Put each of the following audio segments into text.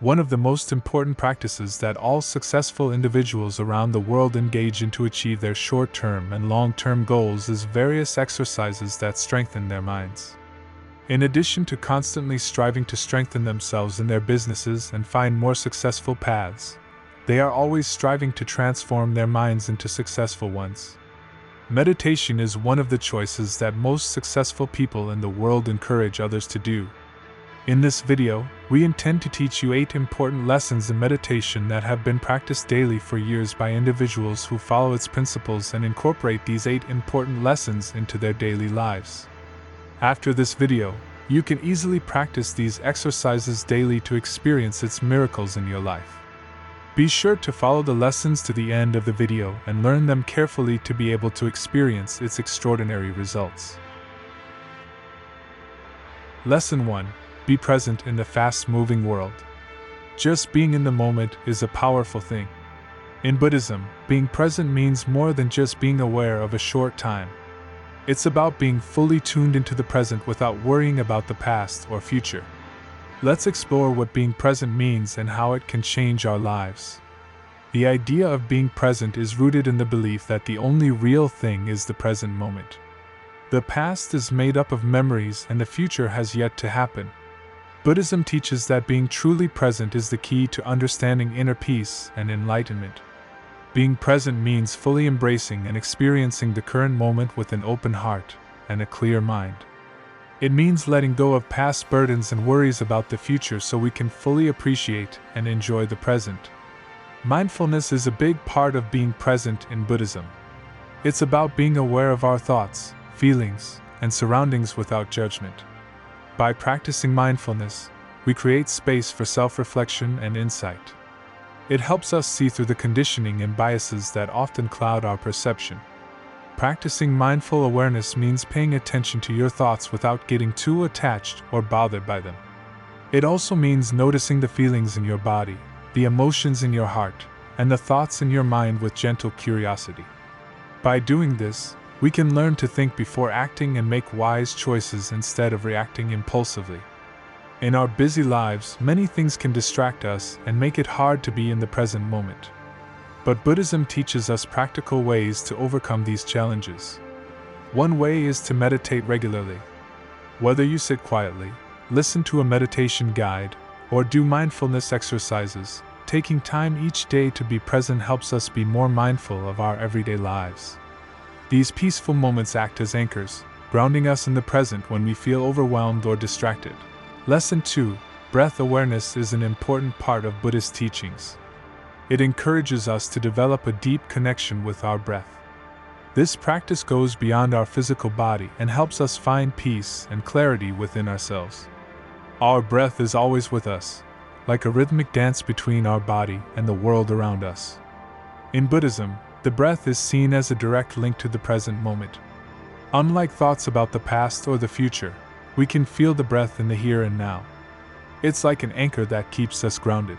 One of the most important practices that all successful individuals around the world engage in to achieve their short-term and long-term goals is various exercises that strengthen their minds. In addition to constantly striving to strengthen themselves in their businesses and find more successful paths, they are always striving to transform their minds into successful ones. Meditation is one of the choices that most successful people in the world encourage others to do. In this video, we intend to teach you 8 important lessons in meditation that have been practiced daily for years by individuals who follow its principles and incorporate these 8 important lessons into their daily lives. After this video, you can easily practice these exercises daily to experience its miracles in your life. Be sure to follow the lessons to the end of the video and learn them carefully to be able to experience its extraordinary results. Lesson 1. Be present in the fast-moving world. Just being in the moment is a powerful thing. In Buddhism, being present means more than just being aware of a short time. It's about being fully tuned into the present without worrying about the past or future. Let's explore what being present means and how it can change our lives. The idea of being present is rooted in the belief that the only real thing is the present moment. The past is made up of memories and the future has yet to happen. Buddhism teaches that being truly present is the key to understanding inner peace and enlightenment. Being present means fully embracing and experiencing the current moment with an open heart and a clear mind. It means letting go of past burdens and worries about the future so we can fully appreciate and enjoy the present. Mindfulness is a big part of being present in Buddhism. It's about being aware of our thoughts, feelings, and surroundings without judgment. By practicing mindfulness, we create space for self-reflection and insight. It helps us see through the conditioning and biases that often cloud our perception. Practicing mindful awareness means paying attention to your thoughts without getting too attached or bothered by them. It also means noticing the feelings in your body, the emotions in your heart, and the thoughts in your mind with gentle curiosity. By doing this, we can learn to think before acting and make wise choices instead of reacting impulsively. In our busy lives, many things can distract us and make it hard to be in the present moment. But Buddhism teaches us practical ways to overcome these challenges. One way is to meditate regularly. Whether you sit quietly, listen to a meditation guide, or do mindfulness exercises, taking time each day to be present helps us be more mindful of our everyday lives. These peaceful moments act as anchors, grounding us in the present when we feel overwhelmed or distracted. Lesson 2. Breath awareness is an important part of Buddhist teachings. It encourages us to develop a deep connection with our breath. This practice goes beyond our physical body and helps us find peace and clarity within ourselves. Our breath is always with us, like a rhythmic dance between our body and the world around us. In Buddhism, the breath is seen as a direct link to the present moment. Unlike thoughts about the past or the future, we can feel the breath in the here and now. It's like an anchor that keeps us grounded.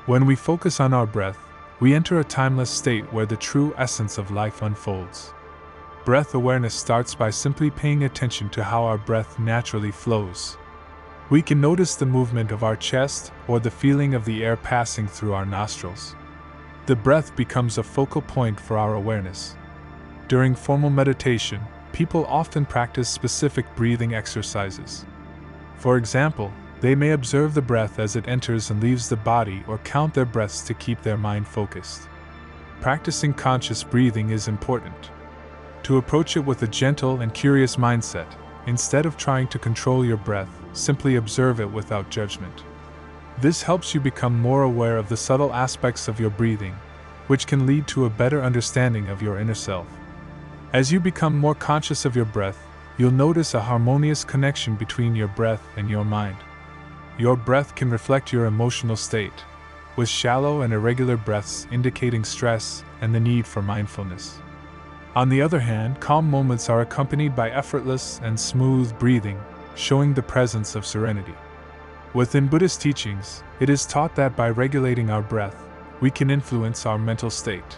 When we focus on our breath, we enter a timeless state where the true essence of life unfolds. Breath awareness starts by simply paying attention to how our breath naturally flows. We can notice the movement of our chest or the feeling of the air passing through our nostrils. The breath becomes a focal point for our awareness. During formal meditation, people often practice specific breathing exercises. For example, they may observe the breath as it enters and leaves the body or count their breaths to keep their mind focused. Practicing conscious breathing is important. To approach it with a gentle and curious mindset, instead of trying to control your breath, simply observe it without judgment. This helps you become more aware of the subtle aspects of your breathing, which can lead to a better understanding of your inner self. As you become more conscious of your breath, you'll notice a harmonious connection between your breath and your mind. Your breath can reflect your emotional state, with shallow and irregular breaths indicating stress and the need for mindfulness. On the other hand, calm moments are accompanied by effortless and smooth breathing, showing the presence of serenity. Within Buddhist teachings, it is taught that by regulating our breath, we can influence our mental state.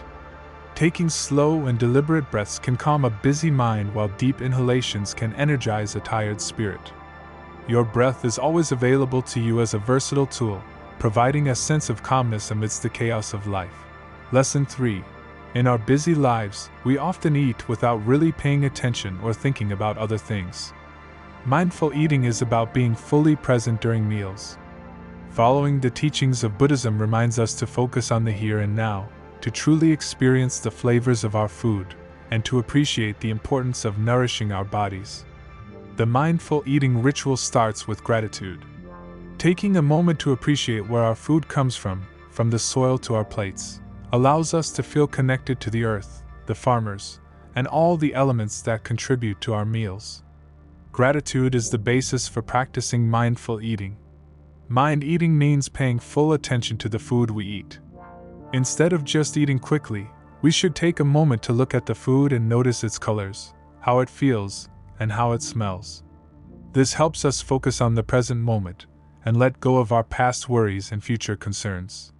Taking slow and deliberate breaths can calm a busy mind, while deep inhalations can energize a tired spirit. Your breath is always available to you as a versatile tool, providing a sense of calmness amidst the chaos of life. Lesson 3. In our busy lives, we often eat without really paying attention or thinking about other things. Mindful eating is about being fully present during meals. Following the teachings of Buddhism reminds us to focus on the here and now, to truly experience the flavors of our food, and to appreciate the importance of nourishing our bodies. The mindful eating ritual starts with gratitude. Taking a moment to appreciate where our food comes from the soil to our plates, allows us to feel connected to the earth, the farmers, and all the elements that contribute to our meals. Gratitude is the basis for practicing mindful eating. Mind eating means paying full attention to the food we eat. Instead of just eating quickly, we should take a moment to look at the food and notice its colors, how it feels, and how it smells. This helps us focus on the present moment and let go of our past worries and future concerns.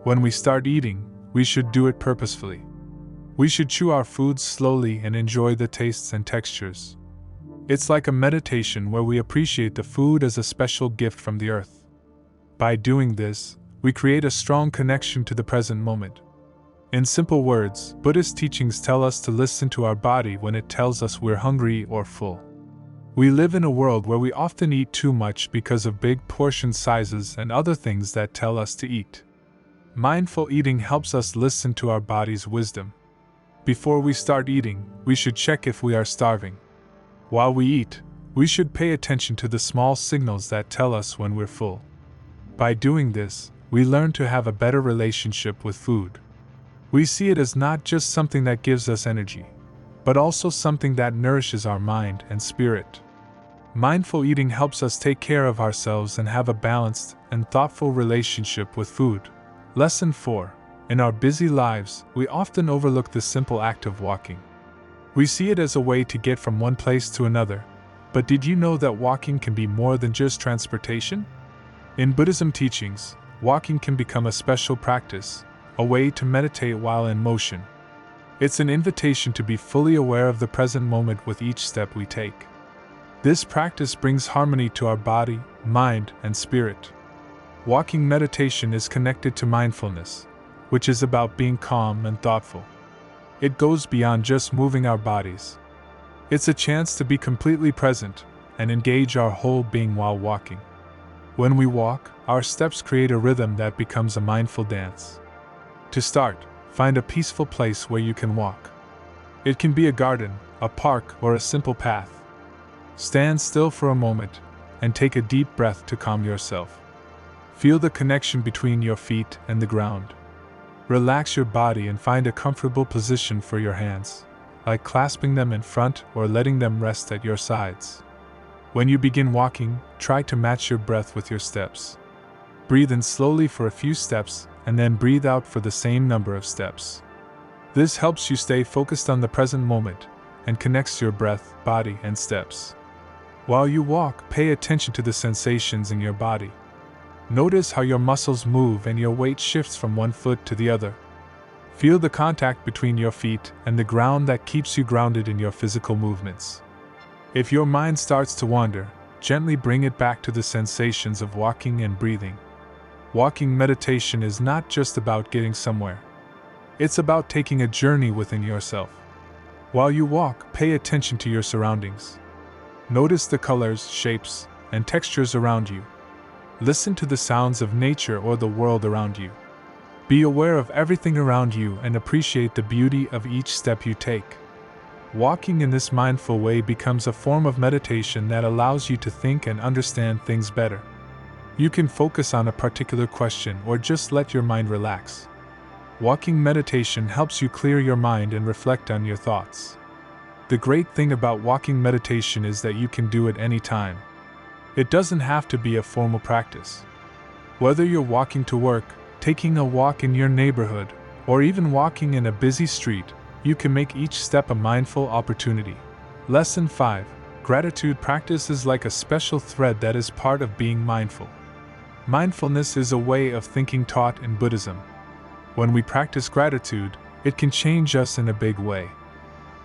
When we start eating, we should do it purposefully. We should chew our foods slowly and enjoy the tastes and textures. It's like a meditation where we appreciate the food as a special gift from the earth. By doing this, we create a strong connection to the present moment. In simple words, Buddhist teachings tell us to listen to our body when it tells us we're hungry or full. We live in a world where we often eat too much because of big portion sizes and other things that tell us to eat. Mindful eating helps us listen to our body's wisdom. Before we start eating, we should check if we are starving. While we eat, we should pay attention to the small signals that tell us when we're full. By doing this, we learn to have a better relationship with food. We see it as not just something that gives us energy, but also something that nourishes our mind and spirit. Mindful eating helps us take care of ourselves and have a balanced and thoughtful relationship with food. Lesson 4. In our busy lives, we often overlook the simple act of walking. We see it as a way to get from one place to another, but did you know that walking can be more than just transportation? In Buddhism teachings, walking can become a special practice, a way to meditate while in motion. It's an invitation to be fully aware of the present moment with each step we take. This practice brings harmony to our body, mind, and spirit. Walking meditation is connected to mindfulness, which is about being calm and thoughtful. It goes beyond just moving our bodies. It's a chance to be completely present and engage our whole being while walking. When we walk, our steps create a rhythm that becomes a mindful dance. To start, find a peaceful place where you can walk. It can be a garden, a park, or a simple path. Stand still for a moment and take a deep breath to calm yourself. Feel the connection between your feet and the ground. Relax your body and find a comfortable position for your hands, like clasping them in front or letting them rest at your sides. When you begin walking, try to match your breath with your steps. Breathe in slowly for a few steps and then breathe out for the same number of steps. This helps you stay focused on the present moment and connects your breath, body, and steps. While you walk, pay attention to the sensations in your body. Notice how your muscles move and your weight shifts from one foot to the other. Feel the contact between your feet and the ground that keeps you grounded in your physical movements. If your mind starts to wander, gently bring it back to the sensations of walking and breathing. Walking meditation is not just about getting somewhere. It's about taking a journey within yourself. While you walk, pay attention to your surroundings. Notice the colors, shapes, and textures around you. Listen to the sounds of nature or the world around you. Be aware of everything around you and appreciate the beauty of each step you take. Walking in this mindful way becomes a form of meditation that allows you to think and understand things better. You can focus on a particular question or just let your mind relax. Walking meditation helps you clear your mind and reflect on your thoughts. The great thing about walking meditation is that you can do it anytime. It doesn't have to be a formal practice. Whether you're walking to work, taking a walk in your neighborhood, or even walking in a busy street, you can make each step a mindful opportunity. Lesson 5. Gratitude practice is like a special thread that is part of being mindful. Mindfulness is a way of thinking taught in Buddhism. When we practice gratitude, it can change us in a big way.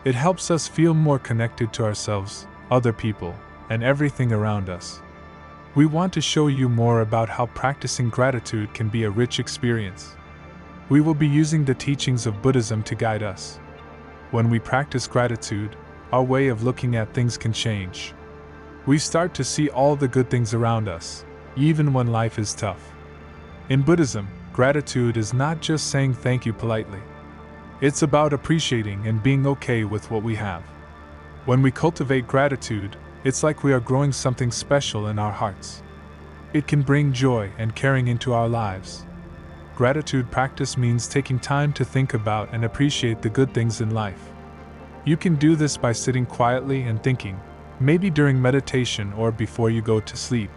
It helps us feel more connected to ourselves, other people, and everything around us. We want to show you more about how practicing gratitude can be a rich experience. We will be using the teachings of Buddhism to guide us. When we practice gratitude, our way of looking at things can change. We start to see all the good things around us, even when life is tough. In Buddhism, gratitude is not just saying thank you politely. It's about appreciating and being okay with what we have. When we cultivate gratitude, it's like we are growing something special in our hearts. It can bring joy and caring into our lives. Gratitude practice means taking time to think about and appreciate the good things in life. You can do this by sitting quietly and thinking, maybe during meditation or before you go to sleep.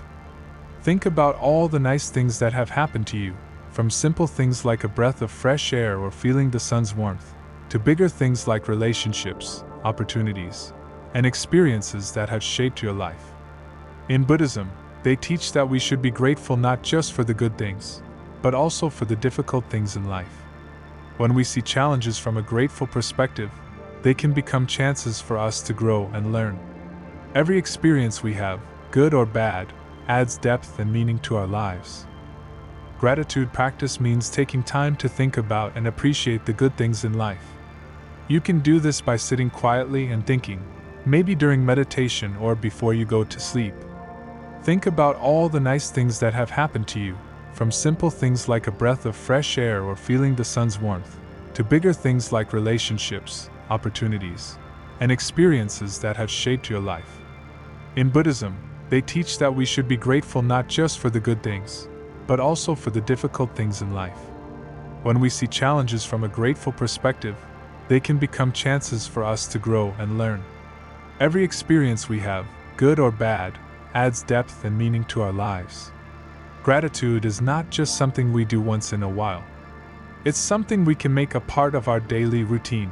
Think about all the nice things that have happened to you, from simple things like a breath of fresh air or feeling the sun's warmth, to bigger things like relationships, opportunities, and experiences that have shaped your life. In Buddhism, they teach that we should be grateful not just for the good things, but also for the difficult things in life. When we see challenges from a grateful perspective, they can become chances for us to grow and learn. Every experience we have, good or bad, adds depth and meaning to our lives. Gratitude practice means taking time to think about and appreciate the good things in life. You can do this by sitting quietly and thinking, maybe during meditation or before you go to sleep. Think about all the nice things that have happened to you, from simple things like a breath of fresh air or feeling the sun's warmth, to bigger things like relationships, opportunities, and experiences that have shaped your life. In Buddhism, they teach that we should be grateful not just for the good things, but also for the difficult things in life. When we see challenges from a grateful perspective, they can become chances for us to grow and learn. Every experience we have, good or bad, adds depth and meaning to our lives. Gratitude is not just something we do once in a while. It's something we can make a part of our daily routine.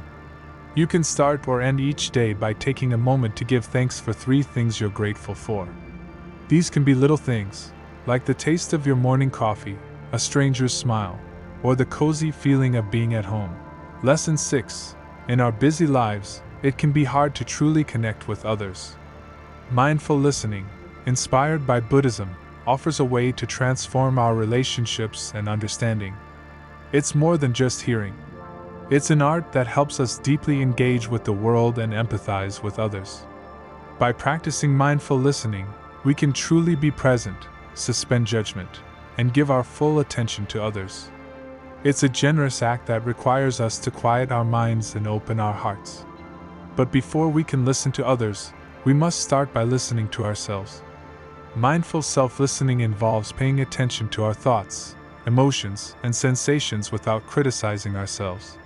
You can start or end each day by taking a moment to give thanks for 3 things you're grateful for. These can be little things, like the taste of your morning coffee, a stranger's smile, or the cozy feeling of being at home. Lesson 6. In our busy lives, it can be hard to truly connect with others. Mindful listening, inspired by Buddhism, offers a way to transform our relationships and understanding. It's more than just hearing. It's an art that helps us deeply engage with the world and empathize with others. By practicing mindful listening, we can truly be present, suspend judgment, and give our full attention to others. It's a generous act that requires us to quiet our minds and open our hearts. But before we can listen to others, we must start by listening to ourselves. Mindful self-listening involves paying attention to our thoughts, emotions, and sensations without criticizing ourselves.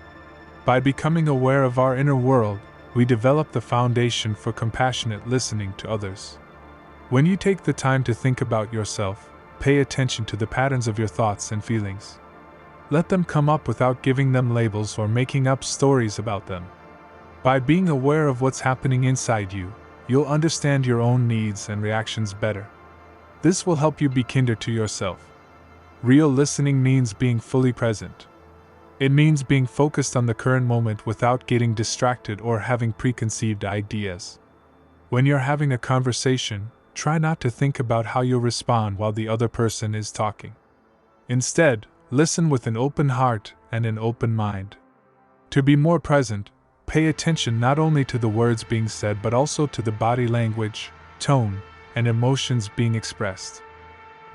By becoming aware of our inner world, we develop the foundation for compassionate listening to others. When you take the time to think about yourself, pay attention to the patterns of your thoughts and feelings. Let them come up without giving them labels or making up stories about them. By being aware of what's happening inside you, you'll understand your own needs and reactions better. This will help you be kinder to yourself. Real listening means being fully present. It means being focused on the current moment without getting distracted or having preconceived ideas. When you're having a conversation, try not to think about how you'll respond while the other person is talking. Instead, listen with an open heart and an open mind. To be more present, pay attention not only to the words being said but also to the body language, tone, and emotions being expressed.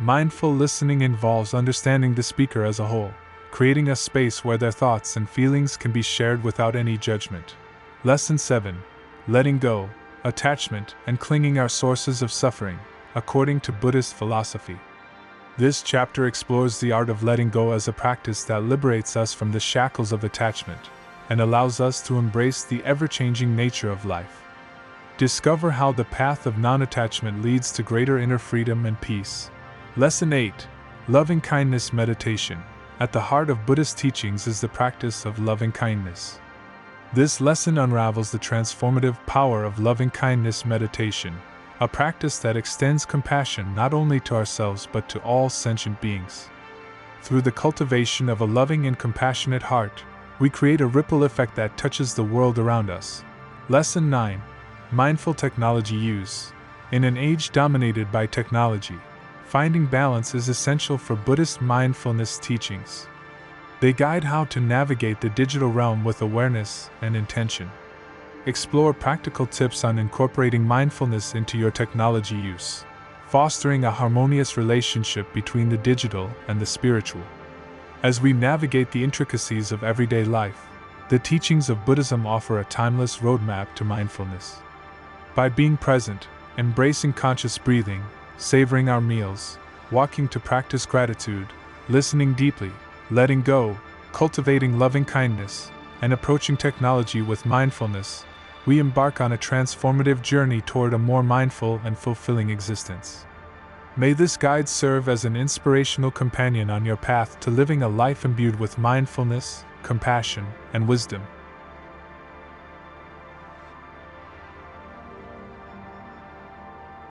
Mindful listening involves understanding the speaker as a whole, creating a space where their thoughts and feelings can be shared without any judgment. Lesson 7. Letting go, attachment, and clinging are sources of suffering, according to Buddhist philosophy. This chapter explores the art of letting go as a practice that liberates us from the shackles of attachment and allows us to embrace the ever-changing nature of life. Discover how the path of non-attachment leads to greater inner freedom and peace. Lesson 8. Loving-kindness meditation. At the heart of Buddhist teachings is the practice of loving-kindness. This lesson unravels the transformative power of loving-kindness meditation, a practice that extends compassion not only to ourselves but to all sentient beings. Through the cultivation of a loving and compassionate heart, we create a ripple effect that touches the world around us. Lesson 9. Mindful technology use. In an age dominated by technology, Finding balance is essential for Buddhist mindfulness teachings. They guide how to navigate the digital realm with awareness and intention. Explore practical tips on incorporating mindfulness into your technology use, fostering a harmonious relationship between the digital and the spiritual. As we navigate the intricacies of everyday life, the teachings of Buddhism offer a timeless roadmap to mindfulness. By being present, embracing conscious breathing, savoring our meals, walking to practice gratitude, listening deeply, letting go, cultivating loving kindness, and approaching technology with mindfulness, we embark on a transformative journey toward a more mindful and fulfilling existence. May this guide serve as an inspirational companion on your path to living a life imbued with mindfulness, compassion, and wisdom.